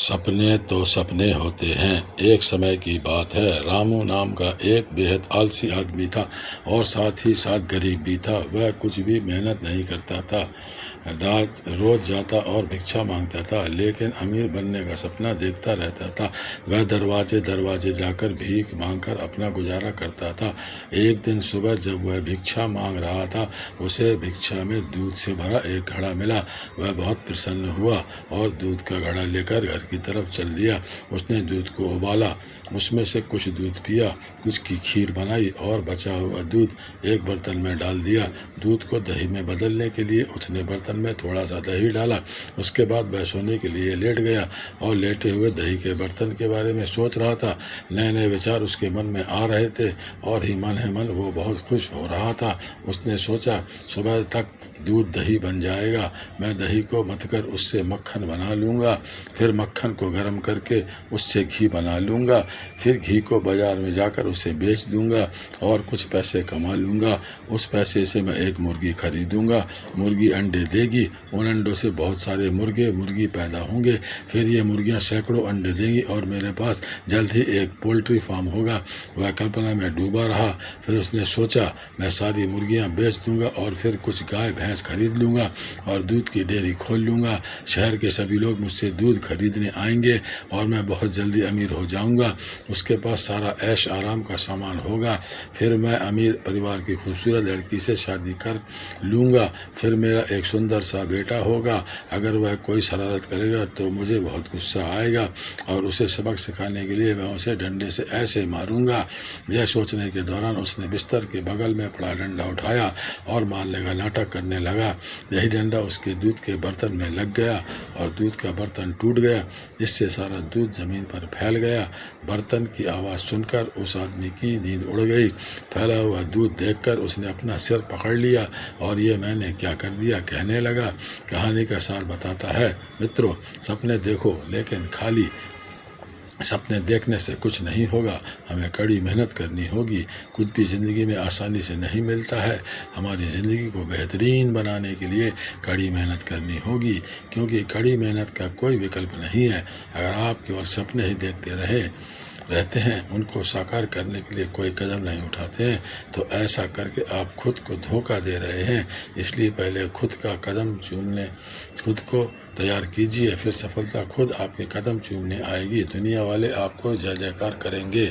सपने तो सपने होते हैं। एक समय की बात है, रामू नाम का एक बेहद आलसी आदमी था और साथ ही साथ गरीब भी था। वह कुछ भी मेहनत नहीं करता था, रोज जाता और भिक्षा मांगता था, लेकिन अमीर बनने का सपना देखता रहता था। वह दरवाजे दरवाजे जाकर भीख मांगकर अपना गुजारा करता था। एक दिन सुबह जब वह भिक्षा मांग रहा था, उसे भिक्षा में दूध से भरा एक घड़ा मिला। वह बहुत प्रसन्न हुआ और दूध का घड़ा लेकर घर की तरफ चल दिया। उसने दूध को उबाला, उसमें से कुछ दूध पिया, कुछ की खीर बनाई और बचा हुआ दूध एक बर्तन में डाल दिया। दूध को दही में बदलने के लिए उसने बर्तन में थोड़ा सा दही डाला। उसके बाद वह सोने के लिए लेट गया और लेटे हुए दही के बर्तन के बारे में सोच रहा था। नए नए विचार उसके मन में आ रहे थे और ही मन वो बहुत खुश हो रहा था। उसने सोचा, सुबह तक दूध दही बन जाएगा। मैं दही को मथकर उससे मक्खन बना लूँगा, फिर मक्खन को गर्म करके उससे घी बना लूँगा, फिर घी को बाज़ार में जाकर उसे बेच दूँगा और कुछ पैसे कमा लूँगा। उस पैसे से मैं एक मुर्गी खरीदूँगा। मुर्गी अंडे देगी, उन अंडों से बहुत सारे मुर्गी पैदा होंगे। फिर ये मुर्गियाँ सैकड़ों अंडे देंगी और मेरे पास जल्द ही एक पोल्ट्री फार्म होगा। वह कल्पना में डूबा रहा। फिर उसने सोचा, मैं सारी मुर्गियाँ बेच दूँगा और फिर कुछ गाय भैंस खरीद लूँगा और दूध की डेयरी खोल लूँगा। शहर के सभी लोग मुझसे दूध खरीदने आएंगे और मैं बहुत जल्दी अमीर हो जाऊँगा। उसके पास सारा ऐश आराम का सामान होगा। फिर मैं अमीर परिवार की खूबसूरत लड़की से शादी कर लूँगा। फिर मेरा एक सुंदर सा बेटा होगा। अगर वह कोई शरारत करेगा तो मुझे बहुत गुस्सा आएगा और उसे सबक सिखाने के लिए मैं उसे डंडे से ऐसे मारूंगा। यह सोचने के दौरान उसने बिस्तर के बगल में पड़ा डंडा उठाया और मारने का नाटक करने लगा। यही डंडा उसके दूध के बर्तन में लग गया और दूध का बर्तन टूट गया। इससे सारा दूध जमीन पर फैल गया। बर्तन की आवाज़ सुनकर उस आदमी की नींद उड़ गई। फैला हुआ दूध देखकर उसने अपना सिर पकड़ लिया और ये मैंने क्या कर दिया कहने लगा। कहानी का सार बताता है, मित्रों, सपने देखो लेकिन खाली सपने देखने से कुछ नहीं होगा। हमें कड़ी मेहनत करनी होगी। कुछ भी ज़िंदगी में आसानी से नहीं मिलता है। हमारी ज़िंदगी को बेहतरीन बनाने के लिए कड़ी मेहनत करनी होगी, क्योंकि कड़ी मेहनत का कोई विकल्प नहीं है। अगर आप केवल सपने ही देखते रहते हैं, उनको साकार करने के लिए कोई कदम नहीं उठाते हैं, तो ऐसा करके आप खुद को धोखा दे रहे हैं। इसलिए पहले खुद का कदम चूमने, खुद को तैयार कीजिए, फिर सफलता खुद आपके कदम चूमने आएगी। दुनिया वाले आपको जय जयकार करेंगे।